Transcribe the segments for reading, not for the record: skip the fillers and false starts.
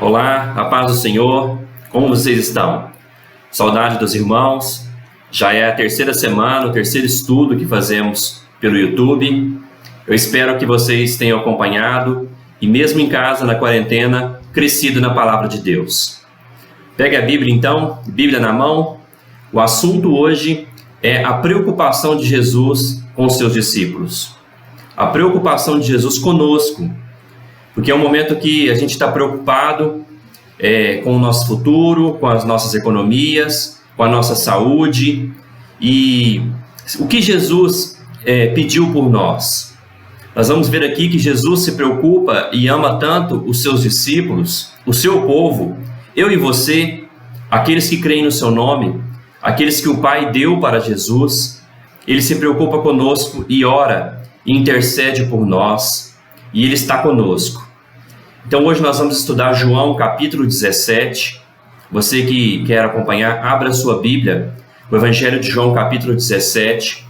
Olá, a paz do Senhor, como vocês estão? Saudade dos irmãos, já é a terceira semana, o terceiro estudo que fazemos pelo YouTube. Eu espero que vocês tenham acompanhado e mesmo em casa, na quarentena, crescido na palavra de Deus. Pegue a Bíblia então, Bíblia na mão. O assunto hoje é a preocupação de Jesus com os seus discípulos. A preocupação de Jesus conosco. Porque é um momento que a gente está preocupado com o nosso futuro, com as nossas economias, com a nossa saúde. E o que Jesus pediu por nós? Nós vamos ver aqui que Jesus se preocupa e ama tanto os seus discípulos, o seu povo, eu e você, aqueles que creem no seu nome, aqueles que o Pai deu para Jesus. Ele se preocupa conosco e ora e intercede por nós, e Ele está conosco. Então hoje nós vamos estudar João capítulo 17. Você que quer acompanhar, abra a sua Bíblia, o Evangelho de João capítulo 17.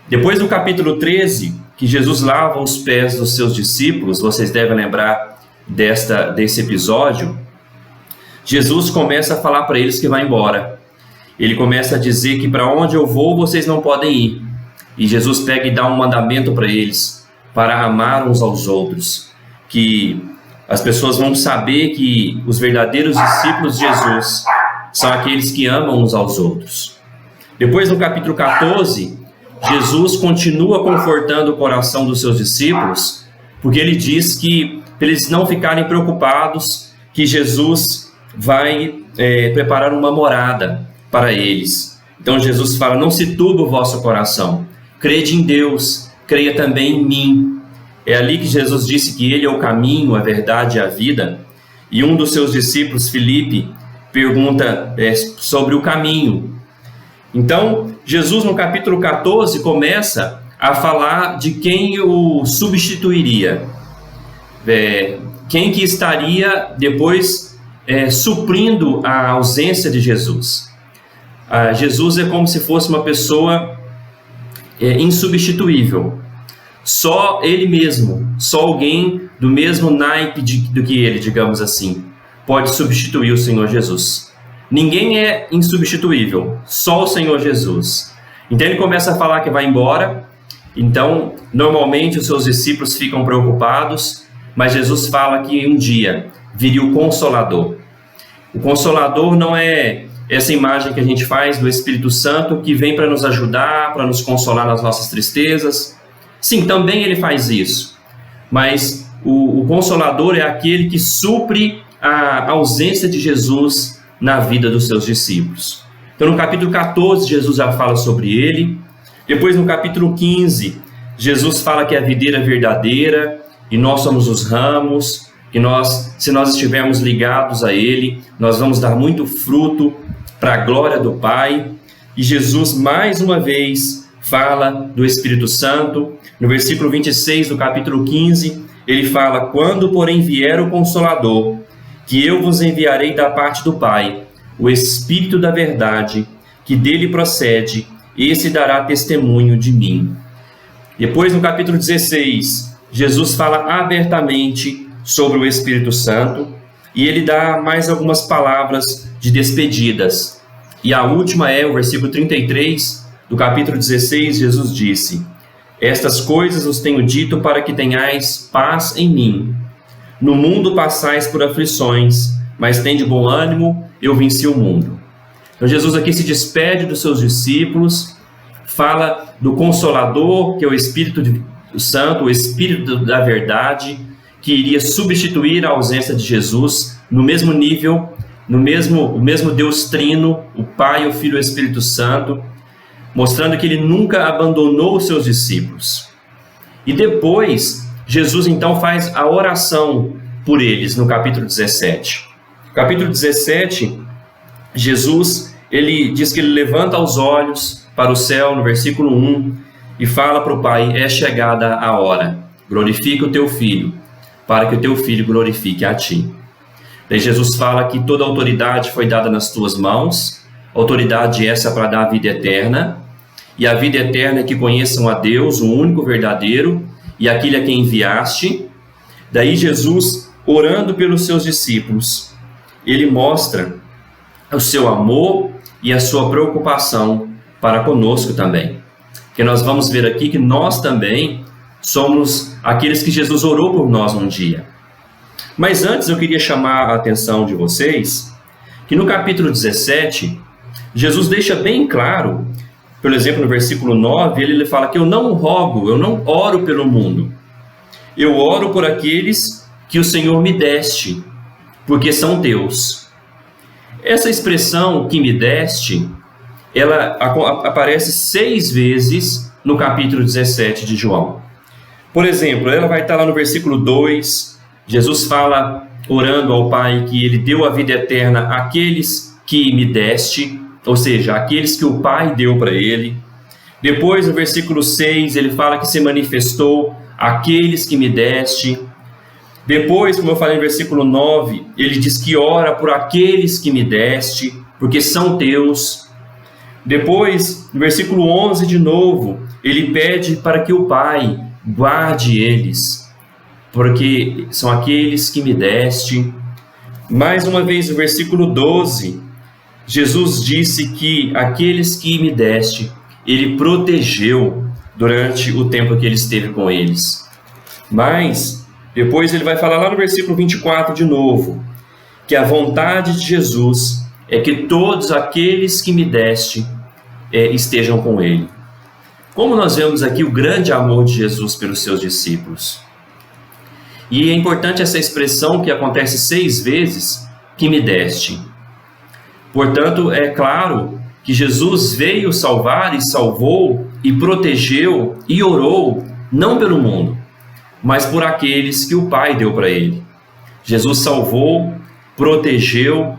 Depois do capítulo 13, que Jesus lava os pés dos seus discípulos, vocês devem lembrar desse episódio, Jesus começa a falar para eles que vai embora. Ele começa a dizer que para onde eu vou, vocês não podem ir. E Jesus pega e dá um mandamento para eles, para amar uns aos outros. Que as pessoas vão saber que os verdadeiros discípulos de Jesus são aqueles que amam uns aos outros. Depois, no capítulo 14, Jesus continua confortando o coração dos seus discípulos, porque ele diz que, para eles não ficarem preocupados, que Jesus vai preparar uma morada para eles. Então Jesus fala: não se turbe o vosso coração, crede em Deus, creia também em mim. É ali que Jesus disse que Ele é o caminho, a verdade e a vida. E um dos seus discípulos, Filipe, pergunta sobre o caminho. Então, Jesus no capítulo 14 começa a falar de quem o substituiria. Quem que estaria depois suprindo a ausência de Jesus. Jesus é como se fosse uma pessoa insubstituível. Só Ele mesmo, só alguém do mesmo naipe do que Ele, digamos assim, pode substituir o Senhor Jesus. Ninguém é insubstituível, só o Senhor Jesus. Então Ele começa a falar que vai embora. Então, normalmente os seus discípulos ficam preocupados, mas Jesus fala que um dia viria o Consolador. O Consolador não é essa imagem que a gente faz do Espírito Santo que vem para nos ajudar, para nos consolar nas nossas tristezas. Sim, também ele faz isso, mas o Consolador é aquele que supre a ausência de Jesus na vida dos seus discípulos. Então no capítulo 14 Jesus já fala sobre ele. Depois no capítulo 15 Jesus fala que a videira é verdadeira e nós somos os ramos, que se nós estivermos ligados a ele, nós vamos dar muito fruto para a glória do Pai. E Jesus mais uma vez fala do Espírito Santo. No versículo 26 do capítulo 15, ele fala: quando porém vier o Consolador, que eu vos enviarei da parte do Pai, o Espírito da verdade, que dele procede, esse dará testemunho de mim. Depois no capítulo 16, Jesus fala abertamente sobre o Espírito Santo e ele dá mais algumas palavras de despedidas. E a última é o versículo 33 do capítulo 16, Jesus disse: estas coisas os tenho dito para que tenhais paz em mim. No mundo passais por aflições, mas tende bom ânimo, eu venci o mundo. Então Jesus aqui se despede dos seus discípulos, fala do Consolador, que é o Espírito Santo, o Espírito da verdade, que iria substituir a ausência de Jesus no mesmo nível, o mesmo Deus Trino, o Pai, o Filho e o Espírito Santo, mostrando que ele nunca abandonou os seus discípulos. E depois, Jesus então faz a oração por eles no capítulo 17. No capítulo 17, Jesus ele diz que ele levanta os olhos para o céu, no versículo 1, e fala para o Pai: é chegada a hora, glorifica o teu Filho, para que o teu Filho glorifique a ti. Daí Jesus fala que toda a autoridade foi dada nas tuas mãos, autoridade essa para dar a vida eterna, e a vida eterna é que conheçam a Deus, o único verdadeiro, e aquele a quem enviaste. Daí Jesus orando pelos seus discípulos, ele mostra o seu amor e a sua preocupação para conosco também. Porque nós vamos ver aqui que nós também somos aqueles que Jesus orou por nós um dia. Mas antes eu queria chamar a atenção de vocês que no capítulo 17, Jesus deixa bem claro, por exemplo, no versículo 9, ele fala que eu não oro pelo mundo. Eu oro por aqueles que o Senhor me deste, porque são teus. Essa expressão que me deste, ela aparece 6 vezes no capítulo 17 de João. Por exemplo, ela vai estar lá no versículo 2, Jesus fala, orando ao Pai, que ele deu a vida eterna àqueles que me deste, ou seja, aqueles que o Pai deu para ele. Depois, no versículo 6, ele fala que se manifestou aqueles que me deste. Depois, como eu falei no versículo 9, ele diz que ora por aqueles que me deste, porque são teus. Depois, no versículo 11 de novo, ele pede para que o Pai guarde eles, porque são aqueles que me deste. Mais uma vez, no versículo 12, Jesus disse que aqueles que me deste, ele protegeu durante o tempo que ele esteve com eles. Mas depois ele vai falar lá no versículo 24 de novo, que a vontade de Jesus é que todos aqueles que me deste estejam com ele. Como nós vemos aqui o grande amor de Jesus pelos seus discípulos. E é importante essa expressão que acontece 6 vezes, que me deste. Portanto, é claro que Jesus veio salvar e salvou e protegeu e orou, não pelo mundo, mas por aqueles que o Pai deu para ele. Jesus salvou, protegeu,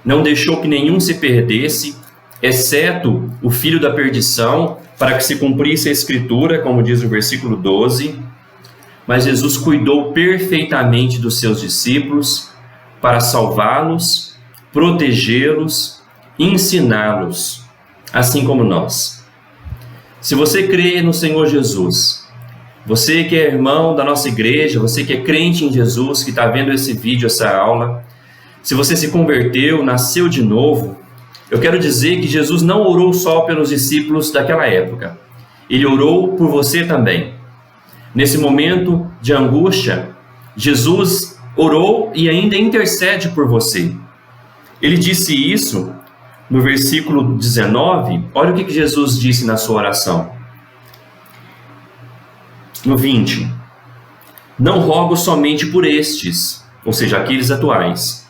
não deixou que nenhum se perdesse, exceto o filho da perdição, para que se cumprisse a Escritura, como diz o versículo 12. Mas Jesus cuidou perfeitamente dos seus discípulos para salvá-los, protegê-los, ensiná-los, assim como nós. Se você crê no Senhor Jesus, você que é irmão da nossa igreja, você que é crente em Jesus, que está vendo esse vídeo, essa aula, se você se converteu, nasceu de novo, eu quero dizer que Jesus não orou só pelos discípulos daquela época. Ele orou por você também. Nesse momento de angústia, Jesus orou e ainda intercede por você. Ele disse isso no versículo 19. Olha o que Jesus disse na sua oração. No 20. Não rogo somente por estes, ou seja, aqueles atuais,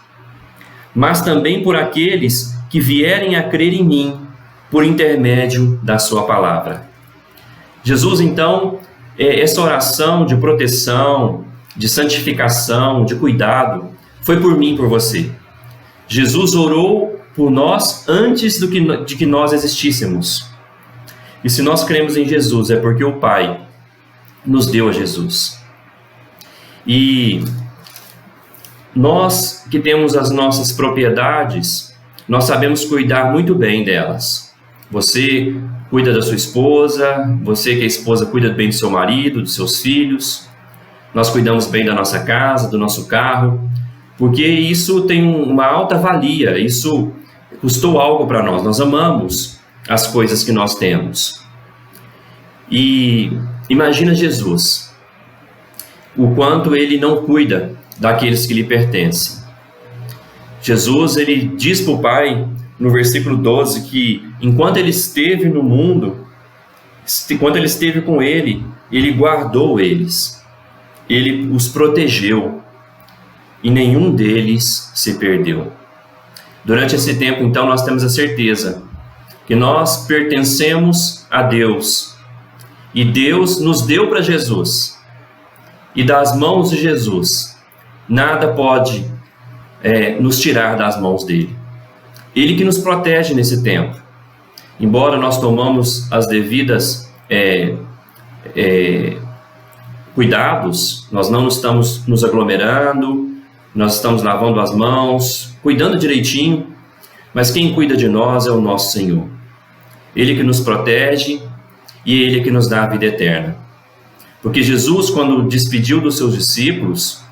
mas também por aqueles que vierem a crer em mim, por intermédio da sua palavra. Jesus, então, essa oração de proteção, de santificação, de cuidado, foi por mim e por você. Jesus orou por nós antes de que nós existíssemos. E se nós cremos em Jesus, é porque o Pai nos deu a Jesus. E nós que temos as nossas propriedades, nós sabemos cuidar muito bem delas. Você cuida da sua esposa, você que é esposa cuida bem do seu marido, dos seus filhos. Nós cuidamos bem da nossa casa, do nosso carro, porque isso tem uma alta valia, isso custou algo para nós. Nós amamos as coisas que nós temos. E imagina Jesus, o quanto ele não cuida daqueles que lhe pertencem. Jesus, ele diz para o Pai, no versículo 12, que enquanto ele esteve no mundo, enquanto ele esteve com ele guardou eles, ele os protegeu, e nenhum deles se perdeu. Durante esse tempo, então, nós temos a certeza que nós pertencemos a Deus, e Deus nos deu para Jesus, e das mãos de Jesus, nada pode nos tirar das mãos dele. Ele que nos protege nesse tempo. Embora nós tomamos as devidas cuidados, nós não estamos nos aglomerando, nós estamos lavando as mãos, cuidando direitinho, mas quem cuida de nós é o nosso Senhor. Ele que nos protege e Ele que nos dá a vida eterna. Porque Jesus, quando despediu dos seus discípulos,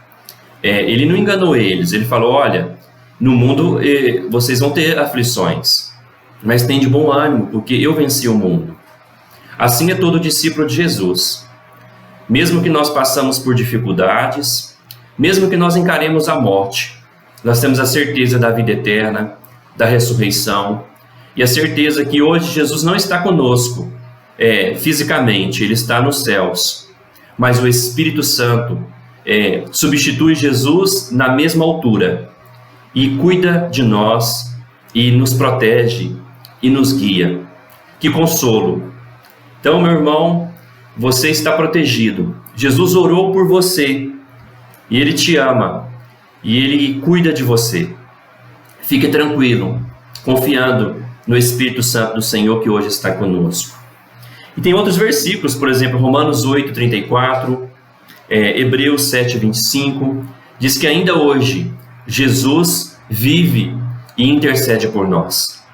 Ele não enganou eles, ele falou: olha, no mundo vocês vão ter aflições, mas tem de bom ânimo, porque eu venci o mundo. Assim é todo discípulo de Jesus. Mesmo que nós passamos por dificuldades, mesmo que nós encaremos a morte, nós temos a certeza da vida eterna, da ressurreição, e a certeza que hoje Jesus não está conosco fisicamente, Ele está nos céus, mas o Espírito Santo substitui Jesus na mesma altura e cuida de nós e nos protege e nos guia. Que consolo! Então, meu irmão, você está protegido. Jesus orou por você e Ele te ama e Ele cuida de você. Fique tranquilo, confiando no Espírito Santo do Senhor que hoje está conosco. E tem outros versículos, por exemplo, Romanos 8:34, Hebreus 7:25, diz que ainda hoje Jesus vive e intercede por nós.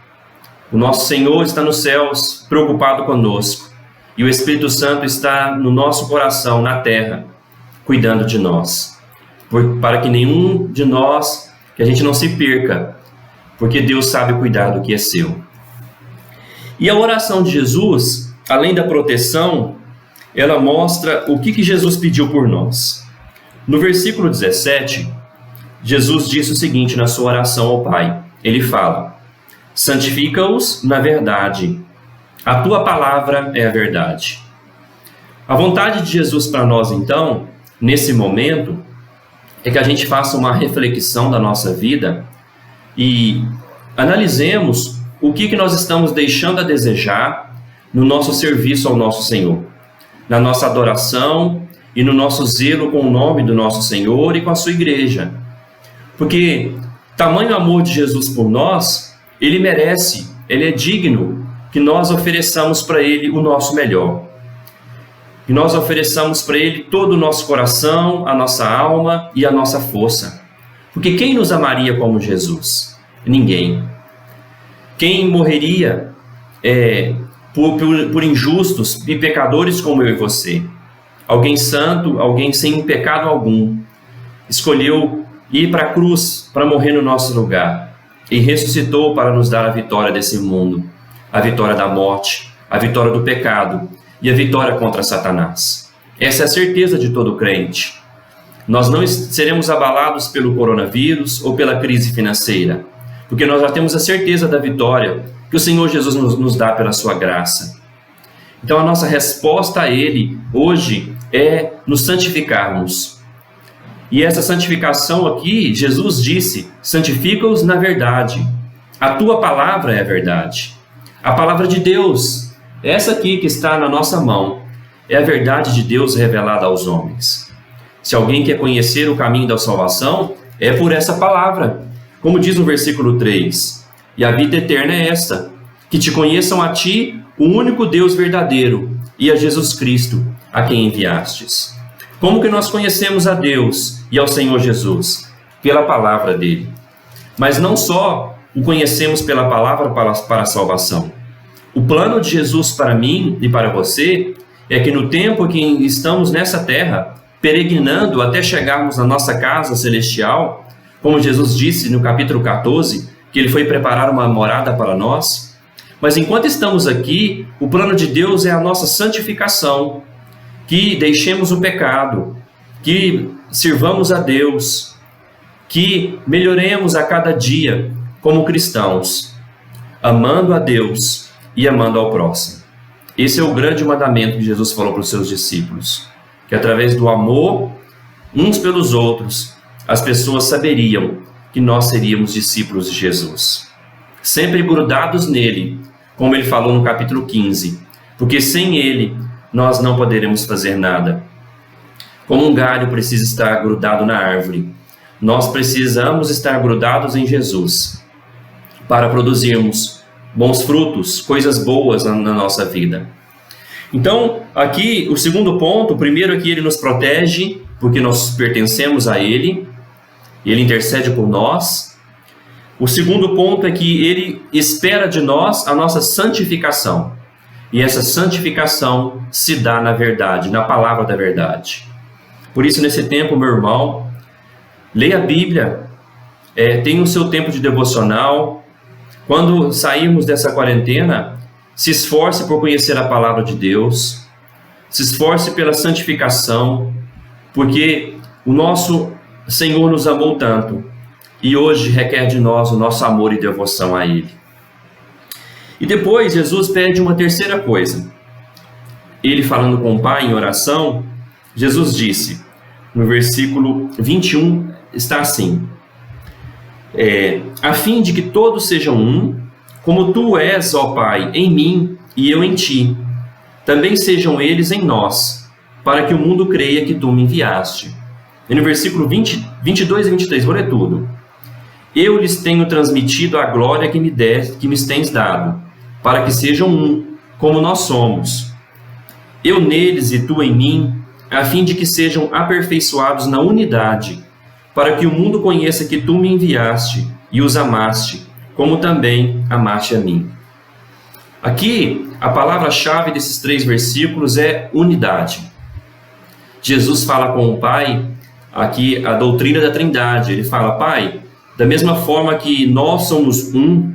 O nosso Senhor está nos céus, preocupado conosco, e o Espírito Santo está no nosso coração, na terra, cuidando de nós, para que nenhum de nós, que a gente não se perca, porque Deus sabe cuidar do que é seu. E a oração de Jesus, além da proteção, ela mostra o que Jesus pediu por nós. No versículo 17, Jesus disse o seguinte na sua oração ao Pai. Ele fala: santifica-os na verdade, a tua palavra é a verdade. A vontade de Jesus para nós, então, nesse momento, é que a gente faça uma reflexão da nossa vida e analisemos o que nós estamos deixando a desejar no nosso serviço ao nosso Senhor, na nossa adoração e no nosso zelo com o nome do nosso Senhor e com a sua igreja. Porque tamanho amor de Jesus por nós, Ele merece, Ele é digno que nós ofereçamos para Ele o nosso melhor. Que nós ofereçamos para Ele todo o nosso coração, a nossa alma e a nossa força. Porque quem nos amaria como Jesus? Ninguém. Quem morreria por injustos e pecadores como eu e você? Alguém santo, alguém sem pecado algum, escolheu ir para a cruz para morrer no nosso lugar e ressuscitou para nos dar a vitória desse mundo, a vitória da morte, a vitória do pecado e a vitória contra Satanás. Essa é a certeza de todo crente. Nós não seremos abalados pelo coronavírus ou pela crise financeira, porque nós já temos a certeza da vitória que o Senhor Jesus nos dá pela sua graça. Então a nossa resposta a Ele hoje é nos santificarmos. E essa santificação aqui, Jesus disse: santifica-os na verdade. A tua palavra é a verdade. A palavra de Deus, essa aqui que está na nossa mão, é a verdade de Deus revelada aos homens. Se alguém quer conhecer o caminho da salvação, é por essa palavra. Como diz no versículo 3, e a vida eterna é esta, que te conheçam a ti, o único Deus verdadeiro, e a Jesus Cristo, a quem enviastes. Como que nós conhecemos a Deus e ao Senhor Jesus? Pela palavra dele. Mas não só o conhecemos pela palavra para a salvação. O plano de Jesus para mim e para você é que no tempo que estamos nessa terra, peregrinando até chegarmos na nossa casa celestial, como Jesus disse no capítulo 14, que Ele foi preparar uma morada para nós. Mas enquanto estamos aqui, o plano de Deus é a nossa santificação, que deixemos o pecado, que sirvamos a Deus, que melhoremos a cada dia como cristãos, amando a Deus e amando ao próximo. Esse é o grande mandamento que Jesus falou para os seus discípulos, que através do amor uns pelos outros, as pessoas saberiam que nós seríamos discípulos de Jesus. Sempre grudados nele, como ele falou no capítulo 15, porque sem ele nós não poderemos fazer nada. Como um galho precisa estar grudado na árvore, nós precisamos estar grudados em Jesus para produzirmos bons frutos, coisas boas na nossa vida. Então, aqui o segundo ponto, o primeiro é que ele nos protege, porque nós pertencemos a ele, ele intercede por nós. O segundo ponto é que ele espera de nós a nossa santificação. E essa santificação se dá na verdade, na palavra da verdade. Por isso, nesse tempo, meu irmão, Leia a Bíblia, tenha o seu tempo de devocional. Quando sairmos dessa quarentena, se esforce por conhecer a palavra de Deus, se esforce pela santificação, porque o nosso Senhor nos amou tanto e hoje requer de nós o nosso amor e devoção a Ele. E depois Jesus pede uma terceira coisa. Ele falando com o Pai em oração, Jesus disse, no versículo 21, está assim, a fim de que todos sejam um, como Tu és, ó Pai, em mim e eu em Ti, também sejam eles em nós, para que o mundo creia que Tu me enviaste. E no versículo 22 e 23, vou ler tudo. Eu lhes tenho transmitido a glória que me tens dado, para que sejam um, como nós somos. Eu neles e Tu em mim, a fim de que sejam aperfeiçoados na unidade, para que o mundo conheça que Tu me enviaste e os amaste, como também amaste a mim. Aqui, a palavra-chave desses 3 versículos é unidade. Jesus fala com o Pai, aqui a doutrina da Trindade. Ele fala, Pai, da mesma forma que nós somos um,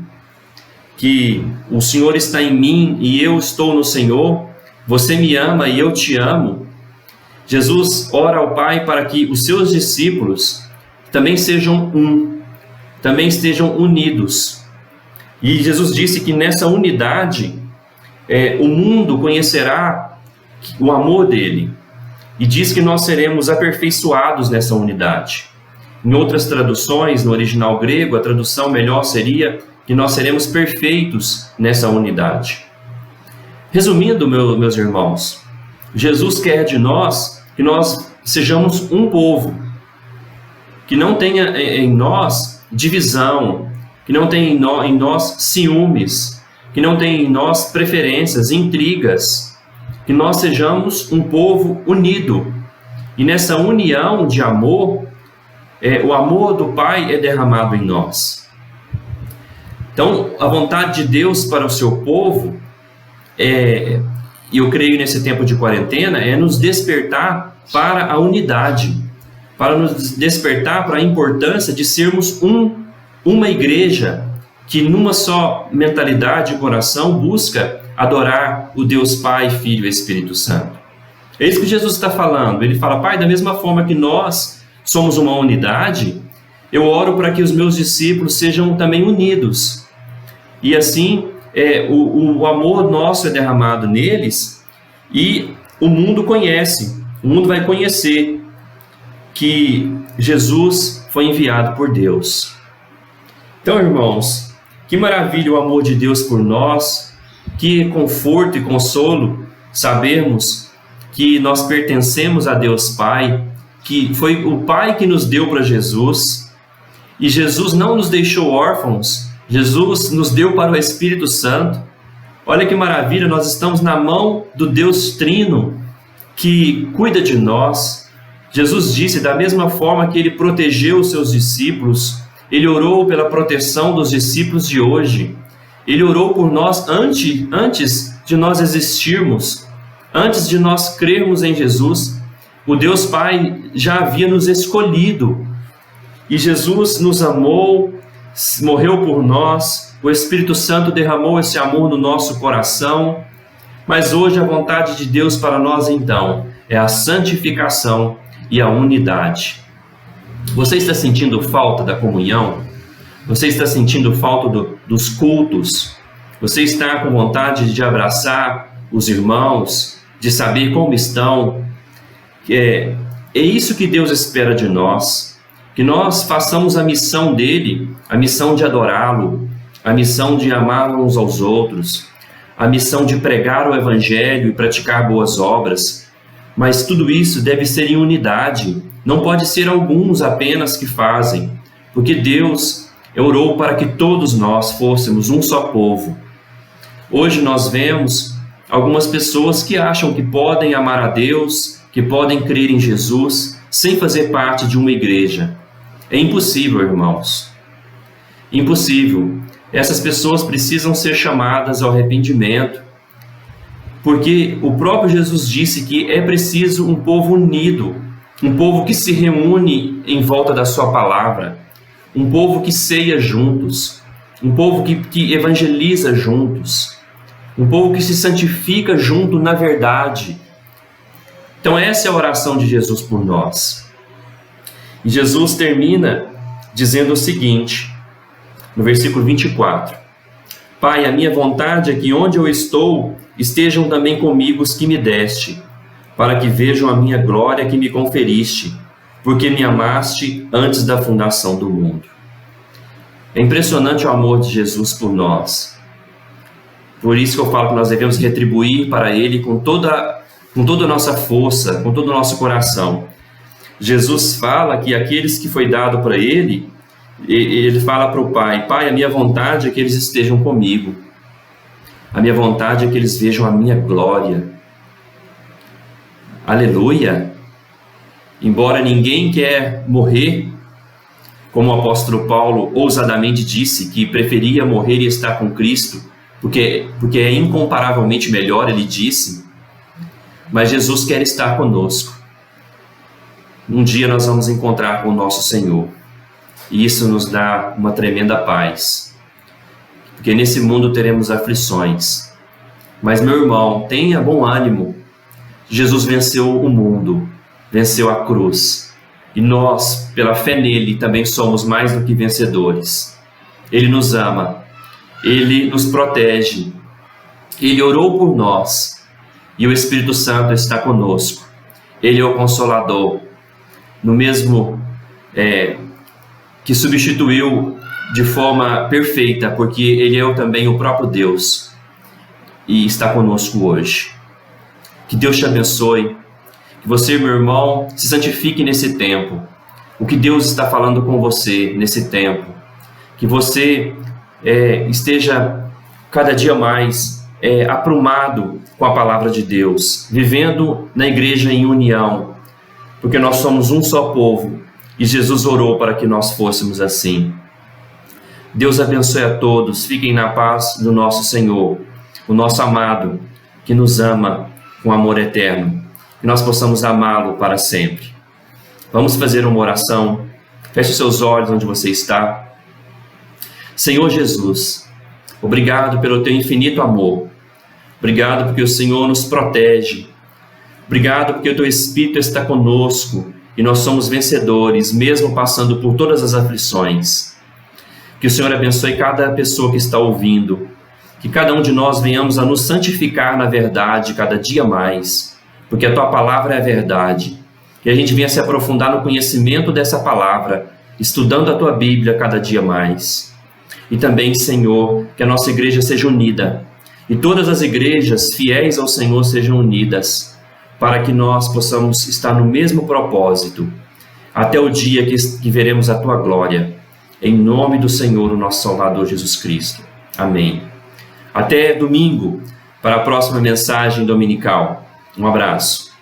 que o Senhor está em mim e eu estou no Senhor, você me ama e eu te amo. Jesus ora ao Pai para que os seus discípulos também sejam um, também estejam unidos. E Jesus disse que nessa unidade o mundo conhecerá o amor dele. E diz que nós seremos aperfeiçoados nessa unidade. Em outras traduções, no original grego, a tradução melhor seria que nós seremos perfeitos nessa unidade. Resumindo, meus irmãos, Jesus quer de nós que nós sejamos um povo, que não tenha em nós divisão, que não tenha em nós ciúmes, que não tenha em nós preferências, intrigas, que nós sejamos um povo unido. E nessa união de amor, o amor do Pai é derramado em nós. Então, a vontade de Deus para o seu povo, e eu creio nesse tempo de quarentena, é nos despertar para a unidade, para nos despertar para a importância de sermos uma igreja que numa só mentalidade e coração busca adorar o Deus Pai, Filho e Espírito Santo. É isso que Jesus está falando. Ele fala, Pai, da mesma forma que nós somos uma unidade, eu oro para que os meus discípulos sejam também unidos. E assim, o amor nosso é derramado neles e o mundo conhece, o mundo vai conhecer que Jesus foi enviado por Deus. Então, irmãos, que maravilha o amor de Deus por nós, que conforto e consolo sabermos que nós pertencemos a Deus Pai, que foi o Pai que nos deu para Jesus, e Jesus não nos deixou órfãos, Jesus nos deu para o Espírito Santo. Olha que maravilha, nós estamos na mão do Deus Trino, que cuida de nós. Jesus disse, da mesma forma que Ele protegeu os seus discípulos, Ele orou pela proteção dos discípulos de hoje. Ele orou por nós antes de nós existirmos, antes de nós crermos em Jesus. O Deus Pai já havia nos escolhido. E Jesus nos amou, morreu por nós. O Espírito Santo derramou esse amor no nosso coração. Mas hoje a vontade de Deus para nós, então, é a santificação e a unidade. Você está sentindo falta da comunhão? Você está sentindo falta dos cultos? Você está com vontade de abraçar os irmãos, de saber como estão? É isso que Deus espera de nós, que nós façamos a missão dele, a missão de adorá-lo, a missão de amar uns aos outros, a missão de pregar o Evangelho e praticar boas obras. Mas tudo isso deve ser em unidade, não pode ser alguns apenas que fazem, porque Deus orou para que todos nós fôssemos um só povo. Hoje nós vemos algumas pessoas que acham que podem amar a Deus, que podem crer em Jesus, sem fazer parte de uma igreja. É impossível, irmãos. Impossível. Essas pessoas precisam ser chamadas ao arrependimento, porque o próprio Jesus disse que é preciso um povo unido. um povo que se reúne em volta da sua palavra, um povo que ceia juntos, um povo que evangeliza juntos, um povo que se santifica junto na verdade. Então essa é a oração de Jesus por nós. E Jesus termina dizendo o seguinte, no versículo 24: Pai, a minha vontade é que onde eu estou estejam também comigo os que me deste, para que vejam a minha glória que me conferiste, porque me amaste antes da fundação do mundo. É impressionante o amor de Jesus por nós. Por isso que eu falo que nós devemos retribuir para Ele com toda a nossa força, com todo o nosso coração. Jesus fala que aqueles que foi dado para Ele, Ele fala para o Pai: Pai, a minha vontade é que eles estejam comigo. A minha vontade é que eles vejam a minha glória. Aleluia! Embora ninguém quer morrer, como o apóstolo Paulo ousadamente disse que preferia morrer e estar com Cristo, porque é incomparavelmente melhor, ele disse, mas Jesus quer estar conosco. Um dia nós vamos encontrar com o nosso Senhor, e isso nos dá uma tremenda paz, porque nesse mundo teremos aflições, mas meu irmão, tenha bom ânimo. Jesus venceu o mundo, venceu a cruz, e nós, pela fé nele, também somos mais do que vencedores. Ele nos ama, Ele nos protege, Ele orou por nós, e o Espírito Santo está conosco. Ele é o Consolador, no mesmo que substituiu de forma perfeita, porque Ele é também o próprio Deus, e está conosco hoje. Que Deus te abençoe, que você, meu irmão, se santifique nesse tempo. O que Deus está falando com você nesse tempo, que você esteja cada dia mais aprumado com a palavra de Deus, vivendo na igreja em união, porque nós somos um só povo e Jesus orou para que nós fôssemos assim. Deus abençoe a todos, fiquem na paz do nosso Senhor, o nosso amado, que nos ama com amor eterno, que nós possamos amá-lo para sempre. Vamos fazer uma oração. Feche os seus olhos onde você está. Senhor Jesus, obrigado pelo teu infinito amor. Obrigado porque o Senhor nos protege. Obrigado porque o teu Espírito está conosco e nós somos vencedores, mesmo passando por todas as aflições. Que o Senhor abençoe cada pessoa que está ouvindo. Que cada um de nós venhamos a nos santificar na verdade cada dia mais, porque a tua palavra é a verdade. Que a gente venha se aprofundar no conhecimento dessa palavra, estudando a tua Bíblia cada dia mais. E também, Senhor, que a nossa igreja seja unida, e todas as igrejas fiéis ao Senhor sejam unidas, para que nós possamos estar no mesmo propósito, até o dia que veremos a tua glória, em nome do Senhor, o nosso Salvador Jesus Cristo. Amém. Até domingo, para a próxima mensagem dominical. Um abraço.